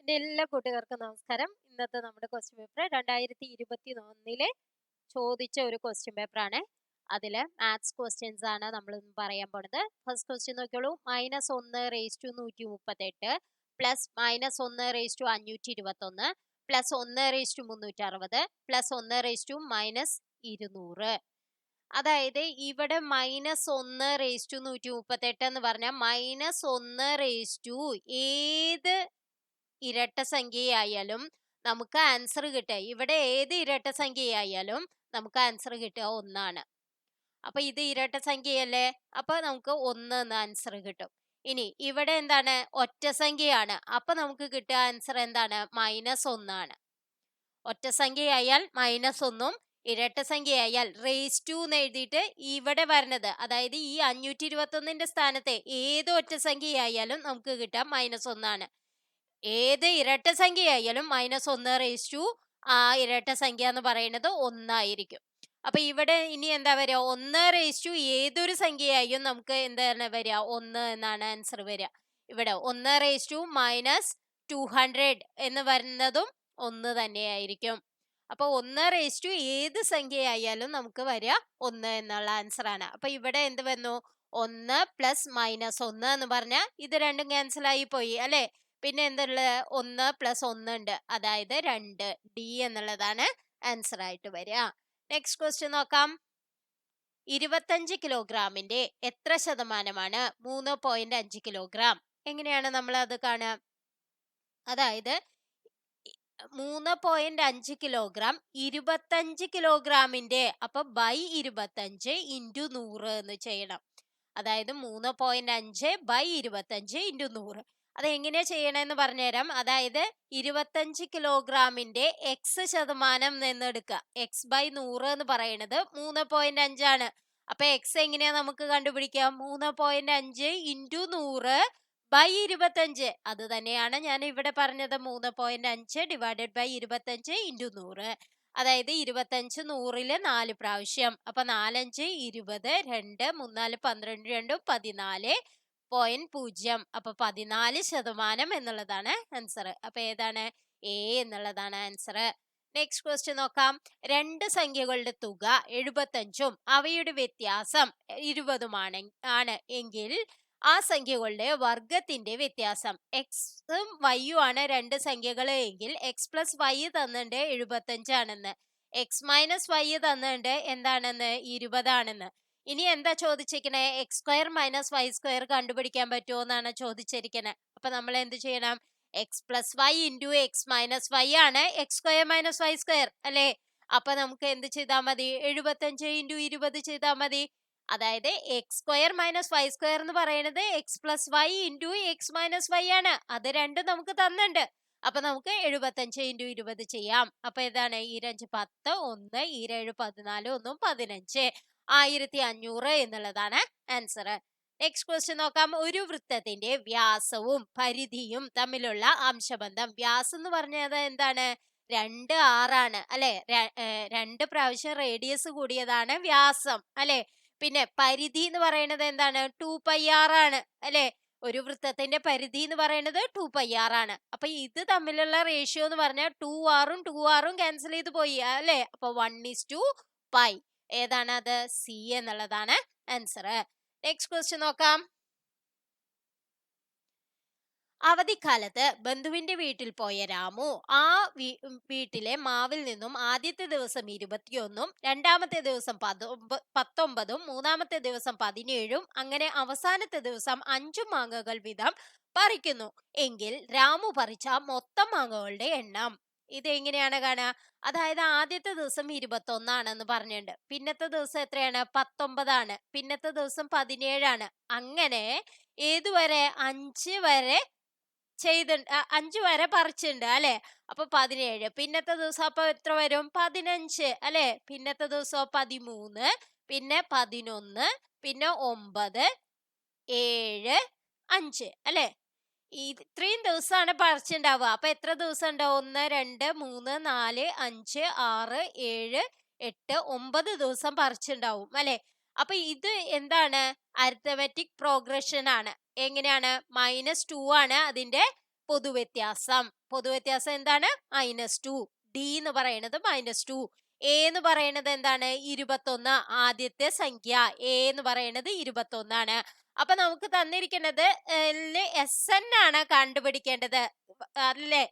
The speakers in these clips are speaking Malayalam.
എൻ്റെ എല്ലാ കൂട്ടുകാർക്കും നമസ്കാരം. ഇന്നത്തെ നമ്മുടെ ക്വസ്റ്റ്യൻ പേപ്പർ 2021 ചോദിച്ച ഒരു ക്വസ്റ്റ്യൻ പേപ്പറാണ്. അതിൽ മാത്സ് ക്വസ്റ്റ്യൻസ് ആണ് നമ്മൾ ഇന്ന് പറയാൻ പോണത്. ഫസ്റ്റ് ക്വസ്റ്റ്യൻ നോക്കിയോളൂ. -1/138 പ്ലസ് -1/521 പ്ലസ് 1/360 പ്ലസ് 1/-200. അതായത് ഇവിടെ -1/138 എന്ന് പറഞ്ഞാൽ -1 ഏത് ഇരട്ട സംഖ്യയായാലും നമുക്ക് ആൻസർ കിട്ടുക. ഇവിടെ ഏത് ഇരട്ട സംഖ്യയായാലും നമുക്ക് ആൻസർ കിട്ടുക 1 ആണ്. അപ്പൊ ഇത് ഇരട്ട സംഖ്യയല്ലേ, അപ്പൊ നമുക്ക് 1 എന്ന ആൻസർ കിട്ടും. ഇനി ഇവിടെ എന്താണ്, ഒറ്റ സംഖ്യയാണ്, അപ്പൊ നമുക്ക് കിട്ടുക ആൻസർ എന്താണ്, -1 ആണ്. ഒറ്റ സംഖ്യയായാൽ -1ഉം ഇരട്ട സംഖ്യയായാൽ റേസ് ടു എന്ന് എഴുതിയിട്ട് ഇവിടെ വരുന്നത്, അതായത് ഈ 521ന്റെ സ്ഥാനത്ത് ഏത് ഒറ്റ സംഖ്യയായാലും നമുക്ക് കിട്ടുക -1 ആണ്. ഏത് ഇരട്ട സംഖ്യയായാലും -1 ആ ഇരട്ട സംഖ്യ എന്ന് പറയുന്നത് 1 ആയിരിക്കും. അപ്പൊ ഇവിടെ ഇനി എന്താ വരിക, 1 ഏതൊരു സംഖ്യയായും നമുക്ക് എന്താണ് വരിക, 1 എന്നാണ് ആൻസർ വരിക. ഇവിടെ 1 - 200 എന്ന് വരുന്നതും 1 തന്നെയായിരിക്കും. അപ്പൊ 1 ഏത് സംഖ്യയായാലും നമുക്ക് വരിക 1 എന്നുള്ള ആൻസർ ആണ്. അപ്പൊ ഇവിടെ എന്ത് വന്നു, 1 പ്ലസ് -1 എന്ന് പറഞ്ഞാൽ ഇത് രണ്ടും ക്യാൻസൽ ആയി പോയി അല്ലെ. പിന്നെ എന്തുള്ളത്, 1 പ്ലസ് 1 ഉണ്ട്, അതായത് 2. ഡി എന്നുള്ളതാണ് ആൻസർ ആയിട്ട് വരിക. നെക്സ്റ്റ് ക്വസ്റ്റ്യൻ നോക്കാം. 25 കിലോഗ്രാമിന്റെ എത്ര ശതമാനമാണ് 3.5 കിലോഗ്രാം? എങ്ങനെയാണ് നമ്മൾ അത് കാണുക? അതായത് 3.5 കിലോഗ്രാം 25 കിലോഗ്രാമിന്റെ, അപ്പൊ ബൈ 25 ഇൻറ്റു 100 എന്ന് ചെയ്യണം. അതായത് 3.5 ബൈ 25 ഇൻറ്റു 100. അത് എങ്ങനെയാ ചെയ്യണമെന്ന് പറഞ്ഞുതരാം. അതായത് 25 കിലോഗ്രാമിന്റെ എക്സ് ശതമാനം എന്നെടുക്കുക. എക്സ് ബൈ 100 എന്ന് പറയുന്നത് 3.5 ആണ്. അപ്പൊ എക്സ് എങ്ങനെയാ നമുക്ക് കണ്ടുപിടിക്കാം, 3.5 ഇൻറ്റു 100 ബൈ 25. അത് തന്നെയാണ് ഞാൻ ഇവിടെ പറഞ്ഞത്, 3.5 ഡിവൈഡഡ് ബൈ 25 ഇൻറ്റു 100. അതായത് 25 100ല് 4 പ്രാവശ്യം, അപ്പൊ 4 5 20, 2 3 4 12 2 14.0. അപ്പൊ 14% എന്നുള്ളതാണ് ആൻസർ. അപ്പൊ ഏതാണ്, എ എന്നുള്ളതാണ് ആൻസർ. നെക്സ്റ്റ് ക്വസ്റ്റ്യൻ നോക്കാം. രണ്ട് സംഖ്യകളുടെ തുക 75ഉം അവയുടെ വ്യത്യാസം 20ഉം ആണ് എങ്കിൽ ആ സംഖ്യകളുടെ വർഗത്തിന്റെ വ്യത്യാസം. എക്സും വൈയും ആണ് രണ്ട് സംഖ്യകൾ എങ്കിൽ എക്സ് പ്ലസ് വൈ തന്നിട്ടുണ്ട് 75 ആണെന്ന്, എക്സ് മൈനസ് വൈ തന്നിട്ടുണ്ട് എന്താണെന്ന്, 20 ആണെന്ന്. ഇനി എന്താ ചോദിച്ചിരിക്കണേ, X square minus Y square കണ്ടുപിടിക്കാൻ പറ്റുമോ എന്നാണ് ചോദിച്ചിരിക്കണേ. അപ്പൊ നമ്മൾ എന്ത് ചെയ്യണം, X plus Y into X minus Y ആണ് X square minus Y square അല്ലേ. അപ്പൊ നമുക്ക് എന്ത് ചെയ്താൽ മതി, 75 ഇൻറ്റു 20 ചെയ്താൽ മതി. അതായത് x square minus Y square എന്ന് പറയുന്നത് x plus Y into X minus Y ആണ്. അത് രണ്ടും നമുക്ക് തന്നിട്ടുണ്ട്. അപ്പൊ നമുക്ക് 75 ഇൻറ്റു 20 ചെയ്യാം. അപ്പൊ ഏതാണ്, 2 5 10, 1 7 14 1 15, 1500 എന്നുള്ളതാണ് ആൻസർ. നെക്സ്റ്റ് ക്വസ്റ്റ്യൻ നോക്കാം. ഒരു വൃത്തത്തിന്റെ വ്യാസവും പരിധിയും തമ്മിലുള്ള അംശബന്ധം. വ്യാസം എന്ന് പറഞ്ഞത് എന്താണ്, 2r ആണ് അല്ലെ. 2 പ്രാവശ്യം റേഡിയസ് കൂടിയതാണ് വ്യാസം അല്ലെ. പിന്നെ പരിധി എന്ന് പറയുന്നത് എന്താണ്, 2πr ആണ് അല്ലെ. ഒരു വൃത്തത്തിന്റെ പരിധി എന്ന് പറയുന്നത് 2πr ആണ്. അപ്പൊ ഇത് തമ്മിലുള്ള റേഷ്യോ എന്ന് പറഞ്ഞാൽ 2r-ഉം 2r-ഉം ക്യാൻസൽ ചെയ്ത് പോയി അല്ലെ. അപ്പൊ 1:π. ഏതാണ് അത്, സി എന്നുള്ളതാണ് ആൻസർ. നെക്സ്റ്റ് ക്വസ്റ്റ്യൻ നോക്കാം. അവധിക്കാലത്ത് ബന്ധുവിന്റെ വീട്ടിൽ പോയ രാമു ആ വീട്ടിലെ മാവിൽ നിന്നും ആദ്യത്തെ ദിവസം 21ഉം രണ്ടാമത്തെ ദിവസം 19ഉം മൂന്നാമത്തെ ദിവസം 17ഉം അങ്ങനെ അവസാനത്തെ ദിവസം 5 മാങ്ങകൾ വീതം പറിക്കുന്നു എങ്കിൽ രാമു പറിച്ച മൊത്തം മാങ്ങകളുടെ എണ്ണം. ഇത് എങ്ങനെയാണ് കാണുക, അതായത് ആദ്യത്തെ ദിവസം 21 ആണെന്ന് പറഞ്ഞിട്ടുണ്ട്, പിന്നത്തെ ദിവസം എത്രയാണ്, 19 ആണ്, പിന്നത്തെ ദിവസം 17 ആണ്. അങ്ങനെ ഏതുവരെ, 5 വരെ 5 വരെ പറിച്ചിട്ടുണ്ട് അല്ലെ. അപ്പൊ 17, പിന്നത്തെ ദിവസം അപ്പൊ എത്ര വരും, 15 അല്ലെ. പിന്നത്തെ ദിവസം 13, പിന്നെ 11, പിന്നെ 9, 7, 5 അല്ലെ. ഇത്രയും ദിവസമാണ് പറിച്ചിണ്ടാവുക. അപ്പൊ എത്ര ദിവസം ഉണ്ട്, 1 2 3 4 5 6 7 8 9 ദിവസം പറിച്ചിണ്ടാവും അല്ലെ. അപ്പൊ ഇത് എന്താണ്, അരിത്തമെറ്റിക് പ്രോഗ്രഷൻ ആണ്. എങ്ങനെയാണ്, -2 ആണ് അതിന്റെ പൊതുവ്യത്യാസം. പൊതുവ്യത്യാസം എന്താണ്? -2. ഡി എന്ന് പറയുന്നത് -2. എ എന്ന് പറയുന്നത് എന്താണ്? 21. ആദ്യത്തെ സംഖ്യ എ എന്ന് പറയുന്നത് 21 ആണ്. അപ്പൊ നമുക്ക് തന്നിരിക്കുന്നത് SN ആണ് കണ്ടുപിടിക്കേണ്ടത്, അല്ലേ?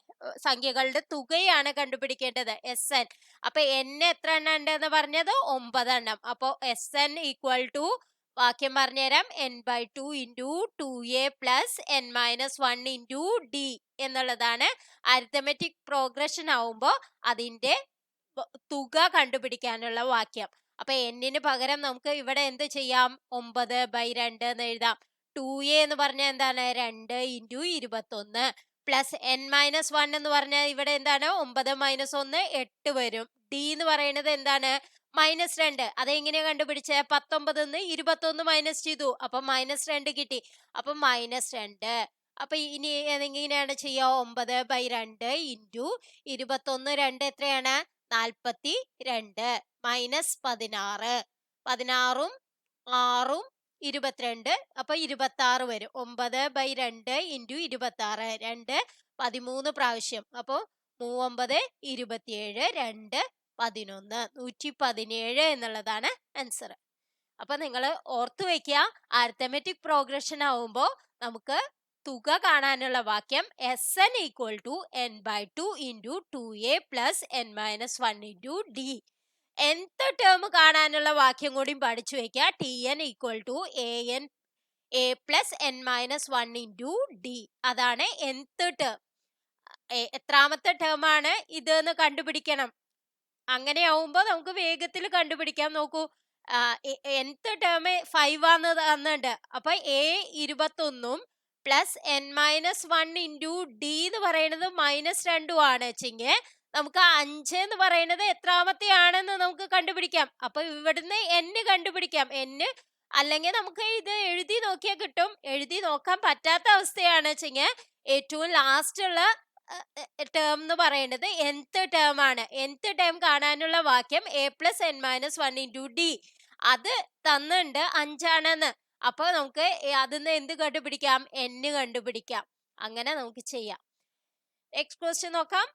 സംഖ്യകളുടെ തുകയാണ് കണ്ടുപിടിക്കേണ്ടത്, SN. അപ്പൊ N എത്ര എണ്ണം ഉണ്ടെന്ന് പറഞ്ഞത്? 9 എണ്ണം. അപ്പൊ SN ഈക്വൽ ടു, വാക്യം പറഞ്ഞുതരാം, n/2 into 2a plus n-1 into d എന്നുള്ളതാണ്. അരിത്തമെറ്റിക് പ്രോഗ്രഷൻ ആവുമ്പോൾ അതിന്റെ തുക കണ്ടുപിടിക്കാനുള്ള വാക്യം. അപ്പൊ n-ന് പകരം നമുക്ക് ഇവിടെ എന്ത് ചെയ്യാം? 9/2 എന്ന് എഴുതാം. 2a എന്ന് പറഞ്ഞാൽ എന്താണ്? 2 ഇൻറ്റു 21 പ്ലസ് n-1 എന്ന് പറഞ്ഞാൽ ഇവിടെ എന്താണ്? 9 - 1 8 വരും. d എന്ന് പറയുന്നത് എന്താണ്? -2. അതെങ്ങനെയാ കണ്ടുപിടിച്ചേ? 19 ന്ന് 21 മൈനസ് ചെയ്തു, അപ്പൊ -2 കിട്ടി. അപ്പൊ -2. അപ്പൊ ഇനി എങ്ങനെയാണ് ചെയ്യുക? 9/2 ഇൻറ്റു 21 2 എത്രയാണ്? 42 മൈനസ് 16. 16ഉം 6ഉം 22, അപ്പൊ 26 വരും. 9/2 ഇൻറ്റു 26, 2 13 പ്രാവശ്യം. അപ്പൊ 3 9 27, 2 11, 117 എന്നുള്ളതാണ് ആൻസർ. അപ്പൊ നിങ്ങൾ ഓർത്തു വെക്കുക, അരിത്തമെറ്റിക് പ്രോഗ്രഷൻ ആവുമ്പോ നമുക്ക് തുക കാണാനുള്ള വാക്യം SN equal to n/2 into 2a plus n-1 into d. nth term കാണാനുള്ള വാക്യം കൂടി പഠിച്ചു വെക്കുക, TN equal to a plus n-1 into d. അതാണ് nth ടേം. എത്രാമത്തെ ടേം ആണ് ഇത് എന്ന് കണ്ടുപിടിക്കണം. അങ്ങനെ ആവുമ്പോ നമുക്ക് വേഗത്തിൽ കണ്ടുപിടിക്കാം. നോക്കൂ, nth ടേം 5 ആന്ന് തന്നിട്ടുണ്ട്. അപ്പൊ a 21 plus n-1 into d എന്ന് പറയുന്നത് -2 ആണ് വെച്ചെങ്കിൽ നമുക്ക് 5 എന്ന് പറയുന്നത് എത്രാമത്തെ ആണെന്ന് നമുക്ക് കണ്ടുപിടിക്കാം. അപ്പൊ ഇവിടുന്ന് n കണ്ടുപിടിക്കാം. n അല്ലെങ്കിൽ നമുക്ക് ഇത് എഴുതി നോക്കിയാൽ കിട്ടും. എഴുതി നോക്കാൻ പറ്റാത്ത അവസ്ഥയാണ് വെച്ചെങ്കിൽ ഏറ്റവും ലാസ്റ്റ് ഉള്ള ടേം എന്ന് പറയുന്നത് nth ടേം ആണ്. nth ടേം കാണാനുള്ള വാക്യം a plus n-1 into d. അത് തന്നിട്ടുണ്ട് 5 ആണെന്ന്. അപ്പൊ നമുക്ക് അതിന്ന് എന്ത് കണ്ടുപിടിക്കാം? n കണ്ടുപിടിക്കാം. അങ്ങനെ നമുക്ക് ചെയ്യാം. നെക്സ്റ്റ് ക്വസ്റ്റ്യൻ നോക്കാം.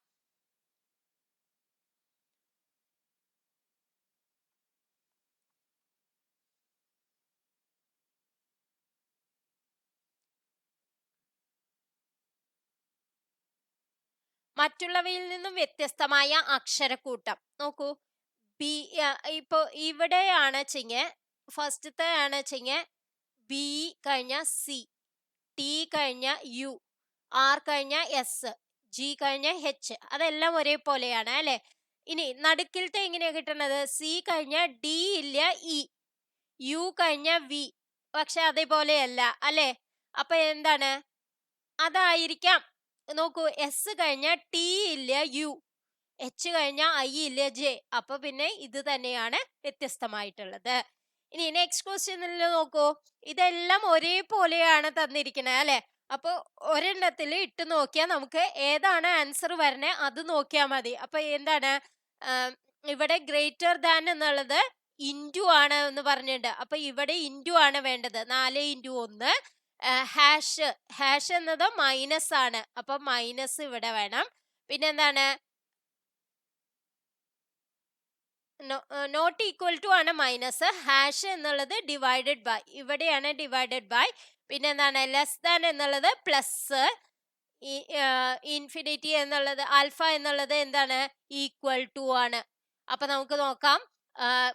മറ്റുള്ളവയിൽ നിന്നും വ്യത്യസ്തമായ അക്ഷരക്കൂട്ടം. നോക്കൂ, ബി ഇപ്പൊ ഇവിടെയാണ് വെച്ചെങ്കിൽ ഫസ്റ്റത്തെ ആണ് വെച്ചെങ്കിൽ ബി കഴിഞ്ഞ സി, ടി കഴിഞ്ഞ യു, ആർ കഴിഞ്ഞ എസ്, ജി കഴിഞ്ഞ എച്ച്, അതെല്ലാം ഒരേപോലെയാണ് അല്ലെ? ഇനി നടുക്കിലത്തെ എങ്ങനെയാ കിട്ടുന്നത്? സി കഴിഞ്ഞ ഡി ഇല്ല ഇ, യു കഴിഞ്ഞ വി, പക്ഷെ അതേപോലെയല്ല അല്ലെ? അപ്പൊ എന്താണ്? അതായിരിക്കാം. നോക്കൂ, എസ് കഴിഞ്ഞ ടി ഇല്ല യു, എച്ച് കഴിഞ്ഞ ഐ ഇല്ല ജെ. അപ്പൊ പിന്നെ ഇത് തന്നെയാണ് വ്യത്യസ്തമായിട്ടുള്ളത്. ഇനി നെക്സ്റ്റ് ക്വസ്റ്റ്യനിൽ നോക്കൂ, ഇതെല്ലാം ഒരേപോലെയാണ് തന്നിരിക്കുന്നത് അല്ലെ? അപ്പൊ ഒരെണ്ണത്തിൽ ഇട്ട് നോക്കിയാൽ നമുക്ക് ഏതാണ് ആൻസർ വരണേ അത് നോക്കിയാൽ മതി. അപ്പൊ എന്താണ് ഇവിടെ ഗ്രേറ്റർ ദാൻ എന്നുള്ളത് ഇൻറ്റു ആണ് എന്ന് പറഞ്ഞിട്ടുണ്ട്. അപ്പൊ ഇവിടെ ഇൻറ്റു ആണ് വേണ്ടത്. 4 ഇൻറ്റു 1 ഹാഷ് എന്നത് മൈനസ് ആണ്. അപ്പൊ മൈനസ് ഇവിടെ വേണം. പിന്നെ എന്താണ്? നോട്ട് ഈക്വൽ ടു ആണ് മൈനസ്. ഹാഷ് എന്നുള്ളത് ഡിവൈഡഡ് ബൈ, ഇവിടെയാണ് ഡിവൈഡഡ് ബൈ. പിന്നെ എന്താണ്? ലെസ് ദാൻ എന്നുള്ളത് പ്ലസ്, ഇൻഫിനിറ്റി എന്നുള്ളത് ആൽഫ എന്നുള്ളത് എന്താണ്? ഈക്വൽ ടു ആണ്. അപ്പൊ നമുക്ക് നോക്കാം,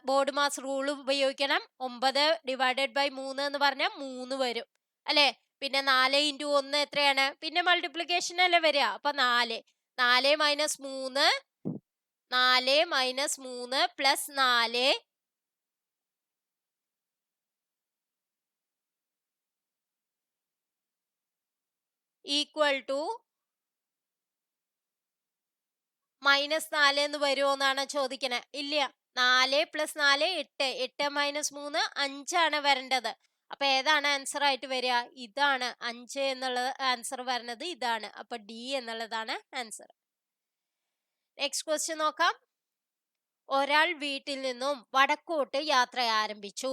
ബോർഡ് മാസ് റൂൾ ഉപയോഗിക്കണം. 9 ഡിവൈഡഡ് ബൈ 3 എന്ന് പറഞ്ഞാൽ 3 വരും അല്ലെ? പിന്നെ 4 ഇൻറ്റു 1 എത്രയാണ്? പിന്നെ മൾട്ടിപ്ലിക്കേഷൻ അല്ലേ വരിക. അപ്പൊ 4 minus 3, 4 minus 3 plus 4 equal to -4 എന്ന് വരുമോ എന്നാണ് ചോദിക്കണേ. ഇല്ല, 4 പ്ലസ് 4 8, 8 മൈനസ് 3 5 ആണ് വരേണ്ടത്. അപ്പൊ ഏതാണ് ആൻസർ ആയിട്ട് വരിക? ഇതാണ് 5 എന്നുള്ള ആൻസർ വരുന്നത് ഇതാണ്. അപ്പൊ ഡി എന്നുള്ളതാണ് ആൻസർ. നെക്സ്റ്റ് ക്വസ്റ്റ്യൻ നോക്കാം. ഒരാൾ വീട്ടിൽ നിന്നും വടക്കോട്ട് യാത്ര ആരംഭിച്ചു.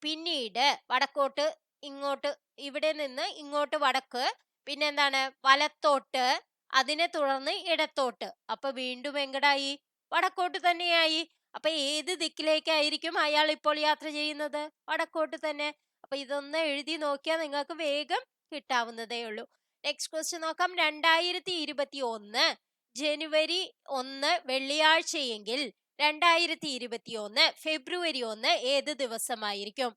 പിന്നീട് വടക്കോട്ട് ഇങ്ങോട്ട്, ഇവിടെ നിന്ന് ഇങ്ങോട്ട് വടക്ക്, പിന്നെന്താണ് വലത്തോട്ട്, അതിനെ തുടർന്ന് ഇടത്തോട്ട്. അപ്പൊ വീണ്ടും എങ്ങടായി? വടക്കോട്ട് തന്നെയായി. അപ്പൊ ഏത് ദിക്കിലേക്കായിരിക്കും അയാൾ ഇപ്പോൾ യാത്ര ചെയ്യുന്നത്? വടക്കോട്ട് തന്നെ. അപ്പൊ ഇതൊന്ന് എഴുതി നോക്കിയാൽ നിങ്ങൾക്ക് വേഗം കിട്ടാവുന്നതേ ഉള്ളൂ. നെക്സ്റ്റ് ക്വസ്റ്റ്യൻ നോക്കാം. 2021 ജനുവരി 1 വെള്ളിയാഴ്ചയെങ്കിൽ 2021 ഫെബ്രുവരി 1 ഏത് ദിവസമായിരിക്കും?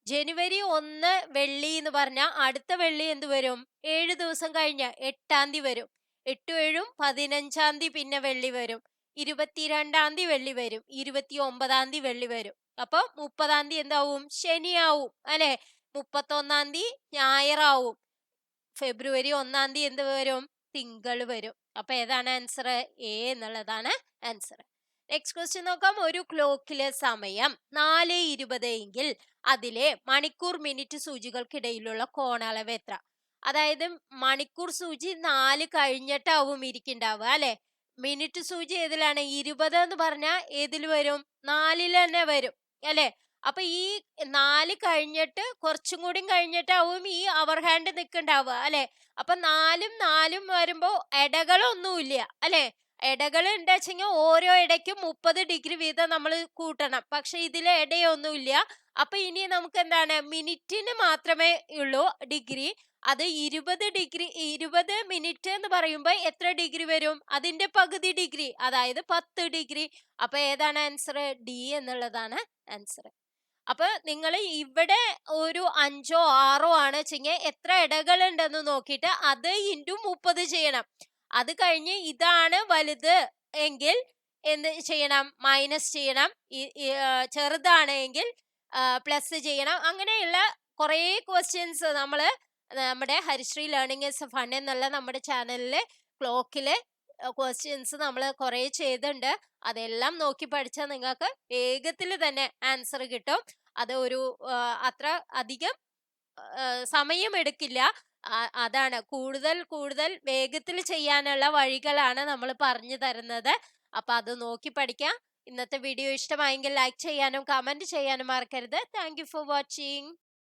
ജനുവരി 1 വെള്ളി എന്ന് പറഞ്ഞാൽ അടുത്ത വെള്ളി എന്ത് വരും? 7 ദിവസം കഴിഞ്ഞ് 8-ാം തീയതി വരും. 8ഉം 7ഉം 15-ാം തീയതി പിന്നെ വെള്ളി വരും. 22-ാം തീയതി വെള്ളി വരും. 29-ാം തീയതി വെള്ളി വരും. അപ്പൊ 30-ാം തീയതി എന്താവും? ശനിയാവും അല്ലെ? 31-ാം തീയതി ഞായറാവും. ഫെബ്രുവരി 1-ാം തീയതി എന്ത് വരും? തിങ്കൾ വരും. അപ്പൊ ഏതാണ് ആൻസർ? എ എന്നുള്ളതാണ് ആൻസർ. നെക്സ്റ്റ് ക്വസ്റ്റ്യൻ നോക്കാം. ഒരു ക്ലോക്കിലെ സമയം 4:20 എങ്കിൽ അതിലെ മണിക്കൂർ മിനിറ്റ് സൂചികൾക്കിടയിലുള്ള കോണളവ് എത്ര? അതായത് മണിക്കൂർ സൂചി 4 കഴിഞ്ഞിട്ടാവും ഇരിക്കുന്നുണ്ടാവുക അല്ലെ? മിനിറ്റ് സൂചി ഏതിലാണ്? 20 എന്ന് പറഞ്ഞാൽ ഏതിൽ വരും? 4-ൽ തന്നെ വരും അല്ലെ? അപ്പൊ ഈ 4 കഴിഞ്ഞിട്ട് കുറച്ചും കൂടി കഴിഞ്ഞിട്ടാവും ഈ അവർ ഹാൻഡ് നിൽക്കുന്നുണ്ടാവുക അല്ലെ? അപ്പൊ 4ഉം 4ഉം വരുമ്പോ ഇടകളൊന്നുമില്ല അല്ലെ? ഇടകൾ എന്താ വെച്ചെങ്കിൽ ഓരോ ഇടയ്ക്കും 30 ഡിഗ്രി വീതം നമ്മൾ കൂട്ടണം. പക്ഷെ ഇതിലെ ഇടയൊന്നുമില്ല. അപ്പൊ ഇനി നമുക്ക് എന്താണ്? മിനിറ്റിന് മാത്രമേ ഉള്ളൂ ഡിഗ്രി. അത് 20 ഡിഗ്രി 20 മിനിറ്റ് എന്ന് പറയുമ്പോൾ എത്ര ഡിഗ്രി വരും? അതിന്റെ പകുതി ഡിഗ്രി, അതായത് 10 ഡിഗ്രി. അപ്പൊ ഏതാണ് ആൻസർ? ഡി എന്നുള്ളതാണ് ആൻസർ. അപ്പൊ നിങ്ങൾ ഇവിടെ ഒരു 5ഓ 6ഓ ആണ് വെച്ചെങ്കിൽ എത്ര ഇടകൾ ഉണ്ടെന്ന് നോക്കിയിട്ട് അത് ഇൻറ്റു 30 ചെയ്യണം. അത് കഴിഞ്ഞ് ഇതാണ് വലുത് എങ്കിൽ എന്ത് ചെയ്യണം? മൈനസ് ചെയ്യണം. ചെറുതാണെങ്കിൽ പ്ലസ് ചെയ്യണം. അങ്ങനെയുള്ള കുറേ ക്വസ്റ്റ്യൻസ് നമ്മൾ നമ്മുടെ ഹരിശ്രീ ലേണിംഗ് ഈസ് ഫൺ എന്നുള്ള നമ്മുടെ ചാനലിലെ ക്ലോക്കിലെ ക്വസ്റ്റ്യൻസ് നമ്മൾ കുറേ ചെയ്തിട്ടുണ്ട്. അതെല്ലാം നോക്കി പഠിച്ചാൽ നിങ്ങൾക്ക് വേഗത്തിൽ തന്നെ ആൻസർ കിട്ടും. അത് ഒരു അത്ര അധികം സമയം എടുക്കില്ല. അതാണ് കൂടുതൽ കൂടുതൽ വേഗത്തിൽ ചെയ്യാനുള്ള വഴികളാണ് നമ്മൾ പറഞ്ഞു തരുന്നത്. അപ്പൊ അത് നോക്കി പഠിക്കാം. ഇന്നത്തെ വീഡിയോ ഇഷ്ടമായെങ്കിൽ ലൈക്ക് ചെയ്യാനും കമന്റ് ചെയ്യാനും മറക്കരുത്. Thank you for watching.